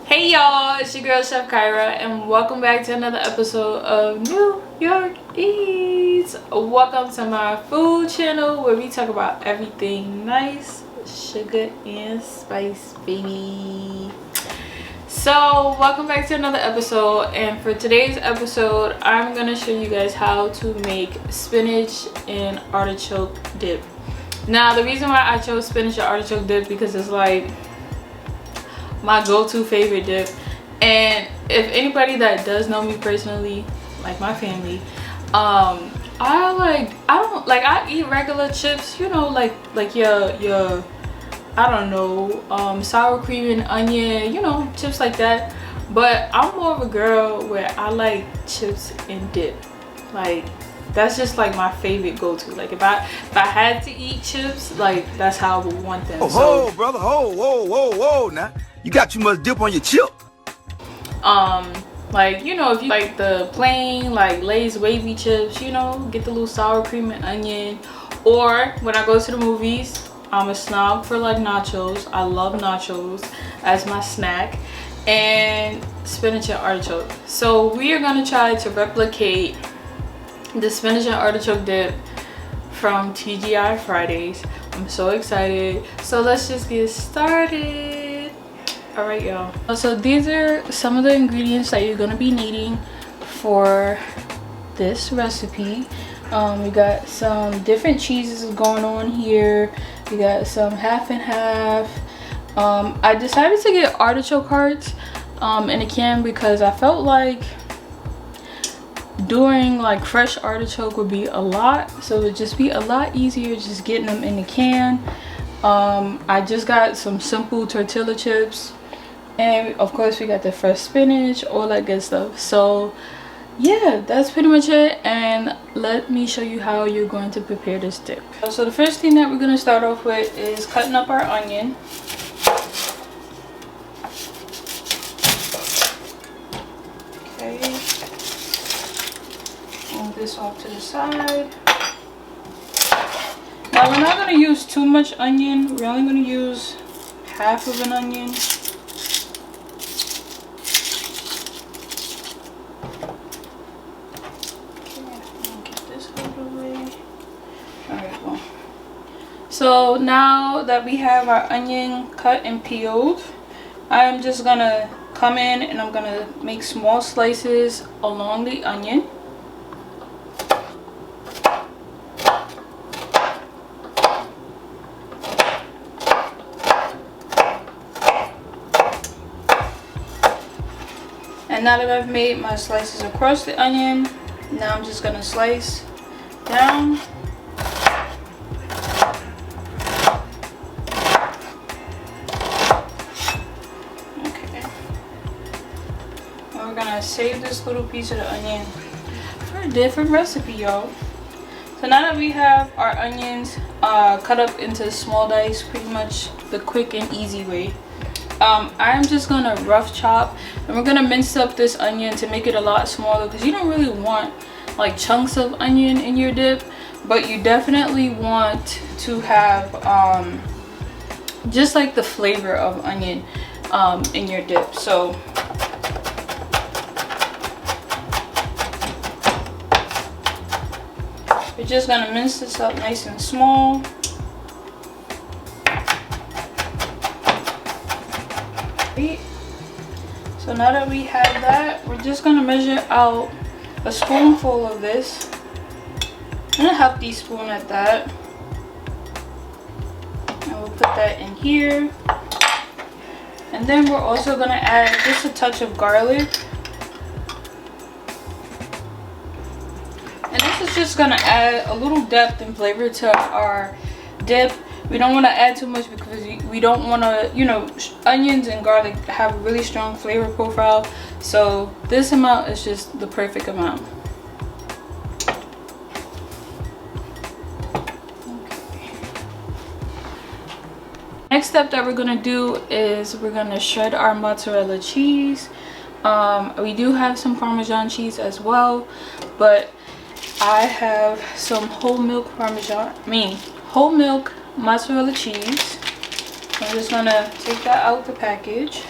Hey y'all, it's your girl Chef Kyra and welcome back to another episode of New York Eats. Welcome to my food channel where we talk about everything nice, sugar and spice, baby. So welcome back to another episode, and for today's episode I'm gonna show you guys how to make spinach and artichoke dip. Now the reason why I chose spinach and artichoke dip because it's like my go-to favorite dip, and if anybody that does know me personally, like my family, I eat regular chips, you know, like your I don't know, sour cream and onion, you know, chips like that. But I'm more of a girl where I like chips and dip. Like that's just like my favorite go-to. Like if I had to eat chips, like that's how I would want them. Whoa, brother, whoa, now. You got too much dip on your chip. Like, you know, if you like the plain like Lay's wavy chips, you know, get the little sour cream and onion. Or when I go to the movies, I'm a snob for like nachos. I love nachos as my snack, and spinach and artichoke. So we are gonna try to replicate the spinach and artichoke dip from TGI Fridays. I'm so excited. So let's just get started. All right, y'all, so these are some of the ingredients that you're gonna be needing for this recipe. We got some different cheeses going on here. We got some half and half. I decided to get artichoke hearts in a can because I felt like doing like fresh artichoke would be a lot, so it would just be a lot easier just getting them in the can. I just got some simple tortilla chips, and of course we got the fresh spinach, all that good stuff. So yeah, that's pretty much it, and let me show you how you're going to prepare this dip. So the first thing that we're going to start off with is cutting up our onion. Okay, move this off to the side. Now we're not going to use too much onion, we're only going to use half of an onion. So now that we have our onion cut and peeled, I'm just gonna come in and I'm gonna make small slices along the onion. And now that I've made my slices across the onion, now I'm just gonna slice down. We're gonna save this little piece of the onion for a different recipe, y'all. So now that we have our onions cut up into small dice, pretty much the quick and easy way, I'm just gonna rough chop, and we're gonna mince up this onion to make it a lot smaller, because you don't really want like chunks of onion in your dip, but you definitely want to have just like the flavor of onion in your dip. So we're just gonna mince this up nice and small. So now that we have that, we're just gonna measure out a spoonful of this, and a half teaspoon at that, and we'll put that in here. And then we're also gonna add just a touch of garlic. And this is just gonna add a little depth and flavor to our dip. We don't want to add too much because we don't want to, you know, onions and garlic have a really strong flavor profile. So this amount is just the perfect amount. Okay. Next step that we're gonna do is we're gonna shred our mozzarella cheese. We do have some Parmesan cheese as well, but I have some whole milk mozzarella cheese. I'm just gonna take that out the package,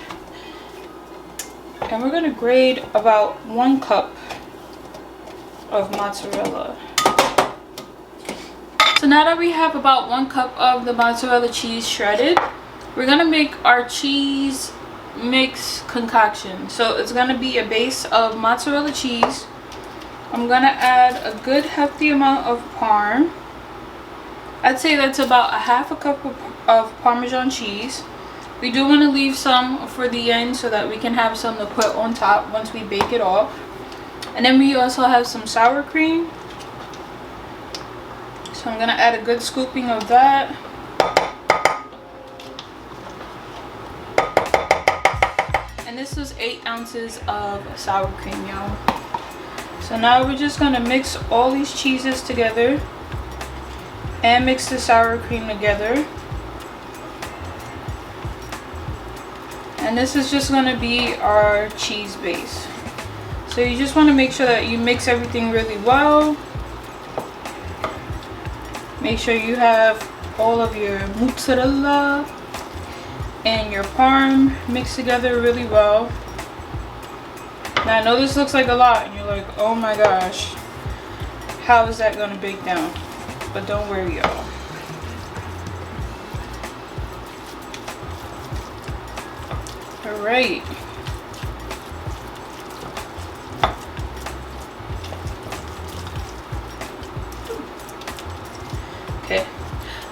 And we're gonna grate about 1 cup of mozzarella. So now that we have about 1 cup of the mozzarella cheese shredded, we're gonna make our cheese mix concoction. So it's gonna be a base of mozzarella cheese. I'm gonna add a good hefty amount of parm. I'd say that's about a half a cup of Parmesan cheese. We do want to leave some for the end so that we can have some to put on top once we bake it off. And then we also have some sour cream. So I'm gonna add a good scooping of that. And this is 8 ounces of sour cream, y'all. So now we're just gonna mix all these cheeses together and mix the sour cream together. And this is just gonna be our cheese base. So you just wanna make sure that you mix everything really well. Make sure you have all of your mozzarella and your parm mixed together really well. Now I know this looks like a lot and you're like, oh my gosh, how is that gonna bake down? But don't worry, y'all. Alright. Okay.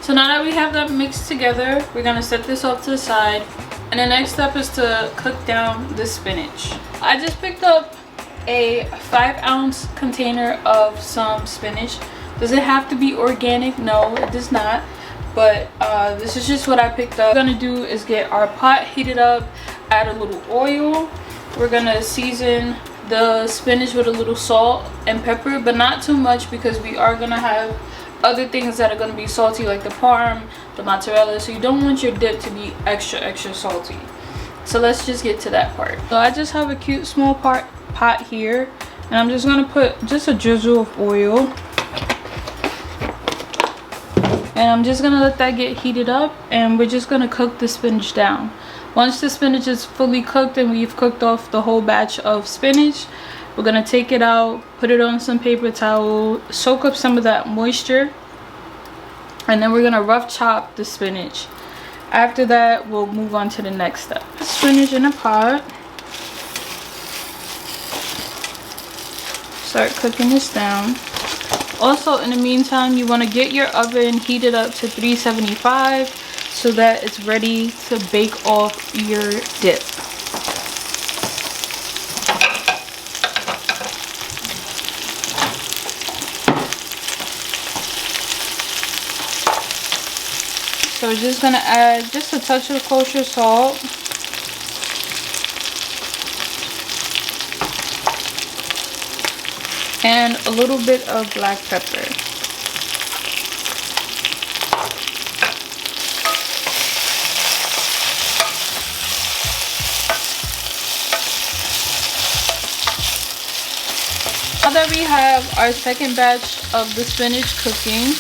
So now that we have that mixed together, we're gonna set this off to the side. And the next step is to cook down the spinach. I just picked up a 5-ounce container of some spinach. Does it have to be organic? No, it does not. But this is just what I picked up. What we're gonna do is get our pot heated up, add a little oil. We're gonna season the spinach with a little salt and pepper, but not too much because we are gonna have other things that are gonna be salty, like the parm, the mozzarella. So you don't want your dip to be extra salty. So let's just get to that part. So I just have a cute small pot here, and I'm just gonna put just a drizzle of oil. And I'm just gonna let that get heated up, and we're just gonna cook the spinach down. Once the spinach is fully cooked and we've cooked off the whole batch of spinach, we're gonna take it out, put it on some paper towel, soak up some of that moisture, and then we're gonna rough chop the spinach. After that, we'll move on to the next step. Spinach in a pot. Start cooking this down. Also, in the meantime, you want to get your oven heated up to 375 so that it's ready to bake off your dip. So we're just going to add just a touch of kosher salt. And a little bit of black pepper. Now that we have our second batch of the spinach cooking,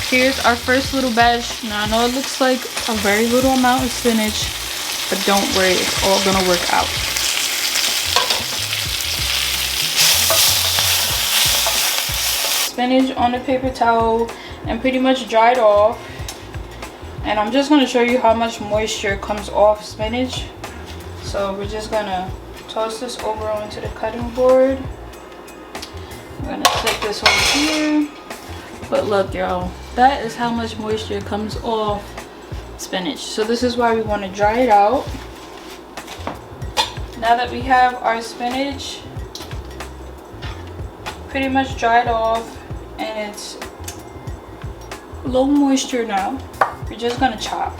here's our first little batch. Now I know it looks like a very little amount of spinach, but don't worry, it's all gonna work out. Spinach on the paper towel and pretty much dried off, and I'm just going to show you how much moisture comes off spinach. So we're just going to toss this over onto the cutting board. I'm going to take this over here, but look, y'all, that is how much moisture comes off spinach. So this is why we want to dry it out. Now that we have our spinach pretty much dried off and it's low moisture now, we're just gonna chop.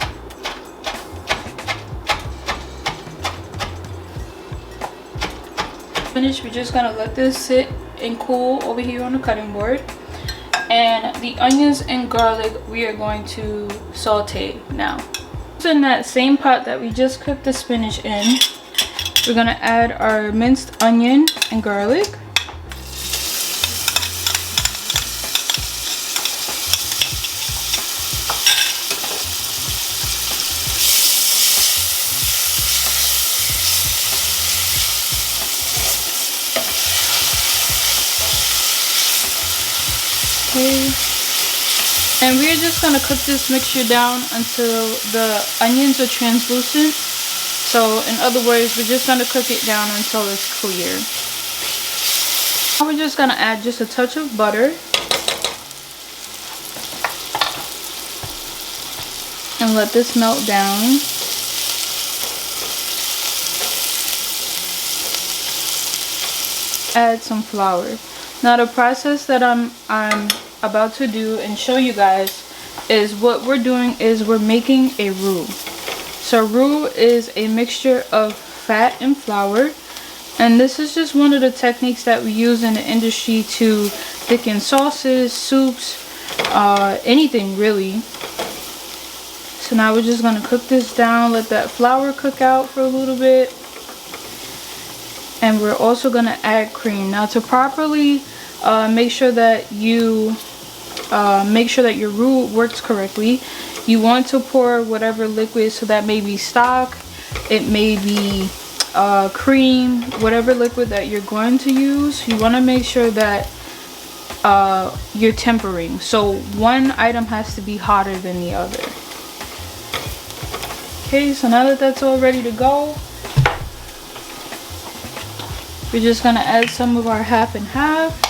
Spinach, we're just gonna let this sit and cool over here on the cutting board. And the onions and garlic we are going to saute now. So in that same pot that we just cooked the spinach in, we're gonna add our minced onion and garlic. And we're just gonna cook this mixture down until the onions are translucent. So in other words, we're just gonna cook it down until it's clear. Now we're just gonna add just a touch of butter. And let this melt down. Add some flour. Now the process that I'm about to do and show you guys is what we're doing is we're making a roux. So roux is a mixture of fat and flour, and this is just one of the techniques that we use in the industry to thicken sauces, soups, anything really. So now we're just gonna cook this down, let that flour cook out for a little bit. And we're also gonna add cream. Now to properly make sure that your roux works correctly, you want to pour whatever liquid, so that may be stock, it may be cream, whatever liquid that you're going to use. You want to make sure that you're tempering, so one item has to be hotter than the other. Okay, so now that that's all ready to go, we're just gonna add some of our half and half.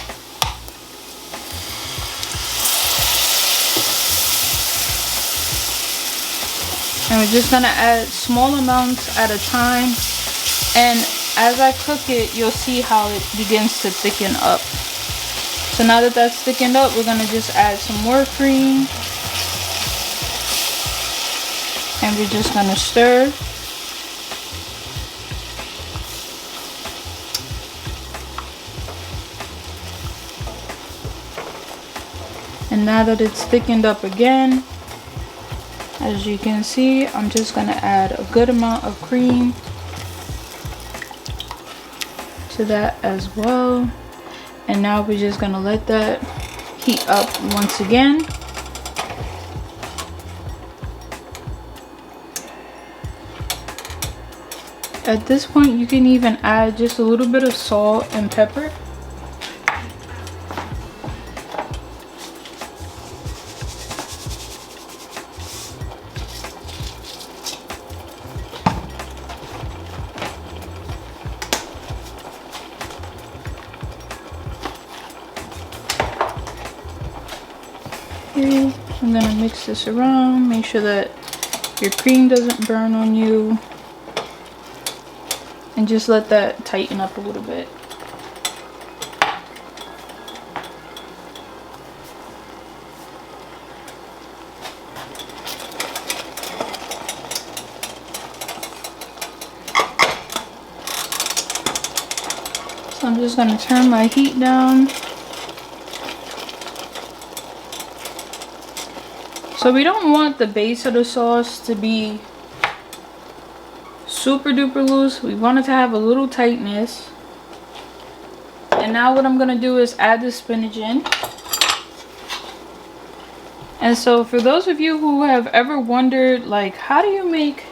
And we're just gonna add small amounts at a time, and as I cook it, you'll see how it begins to thicken up. So now that that's thickened up, we're gonna just add some more cream, and we're just gonna stir. And now that it's thickened up again, as you can see, I'm just gonna add a good amount of cream to that as well. And now we're just gonna let that heat up once again. At this point, you can even add just a little bit of salt and pepper. Okay, I'm gonna mix this around, make sure that your cream doesn't burn on you, and just let that tighten up a little bit. So I'm just gonna turn my heat down. So we don't want the base of the sauce to be super duper loose. We want it to have a little tightness. And now what I'm gonna do is add the spinach in. And so for those of you who have ever wondered, like, how do you make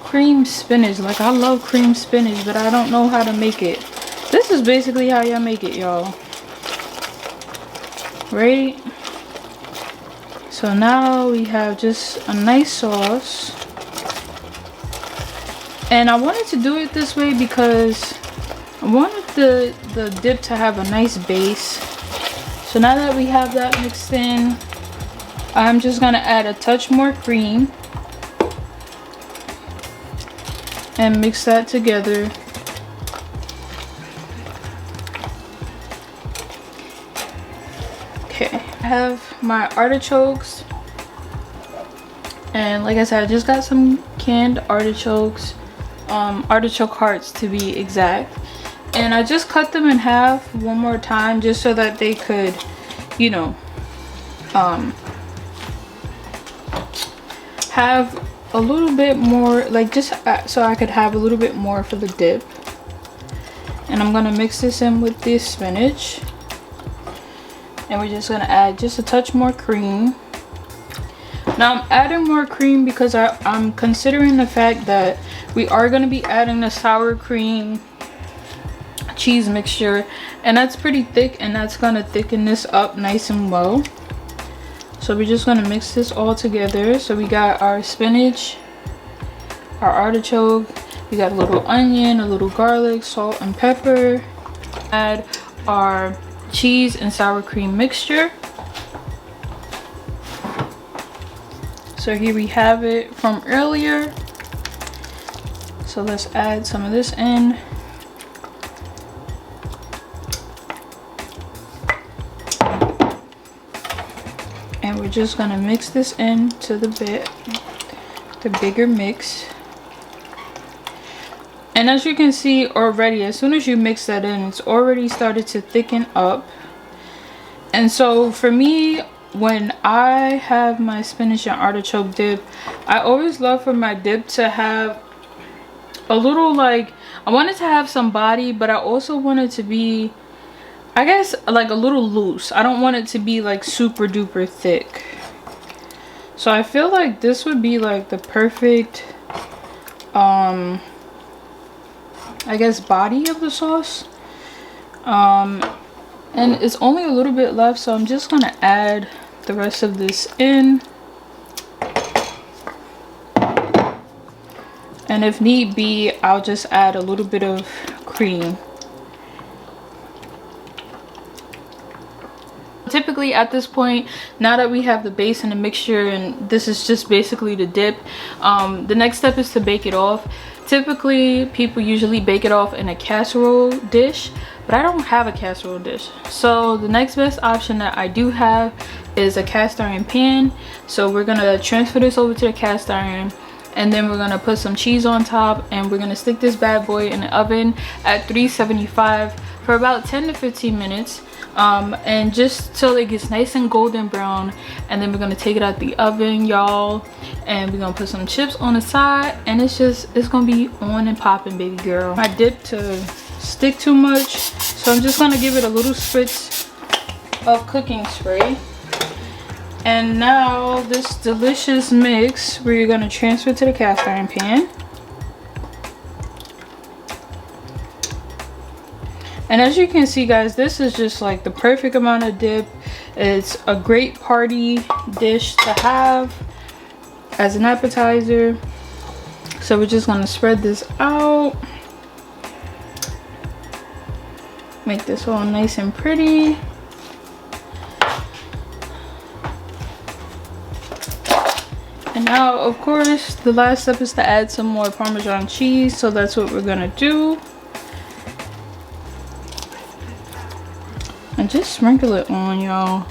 cream spinach? Like, I love cream spinach, but I don't know how to make it. This is basically how y'all make it, y'all. Right? So now we have just a nice sauce. And I wanted to do it this way because I wanted the dip to have a nice base. So now that we have that mixed in, I'm just gonna add a touch more cream and mix that together. Okay, I have my artichokes, and like I said, I just got some canned artichokes, artichoke hearts to be exact, and I just cut them in half one more time just so that they could, you know, have a little bit more, like, just so I could have a little bit more for the dip. And I'm gonna mix this in with this spinach, and we're just gonna add just a touch more cream. Now I'm adding more cream because I'm considering the fact that we are gonna be adding the sour cream cheese mixture, and that's pretty thick, and that's gonna thicken this up nice and well. So we're just gonna mix this all together. So we got our spinach, our artichoke, we got a little onion, a little garlic, salt and pepper. Add our cheese and sour cream mixture. So here we have it from earlier. So let's add some of this in. And we're just gonna mix this into the bigger mix. And as you can see already, as soon as you mix that in, it's already started to thicken up. And so for me, when I have my spinach and artichoke dip, I always love for my dip to have a little, like, I want it to have some body, but I also want it to be, I guess, like a little loose. I don't want it to be like super duper thick. So I feel like this would be like the perfect I guess body of the sauce. And it's only a little bit left, so I'm just gonna add the rest of this in. And if need be, I'll just add a little bit of cream. Typically at this point, now that we have the base and the mixture and this is just basically the dip, the next step is to bake it off. Typically people usually bake it off in a casserole dish, but I don't have a casserole dish. So the next best option that I do have is a cast iron pan. So we're gonna transfer this over to the cast iron, and then we're gonna put some cheese on top, and we're gonna stick this bad boy in the oven at 375 for about 10 to 15 minutes. And just till it gets nice and golden brown, and then we're gonna take it out the oven, y'all, and we're gonna put some chips on the side, and it's gonna be on and popping, baby girl. I dip to stick too much, so I'm just gonna give it a little spritz of cooking spray. And now this delicious mix we're gonna transfer to the cast iron pan. And as you can see, guys, this is just like the perfect amount of dip. It's a great party dish to have as an appetizer. So we're just gonna spread this out, make this all nice and pretty. And now, of course, the last step is to add some more Parmesan cheese. So that's what we're gonna do. And just sprinkle it on, y'all.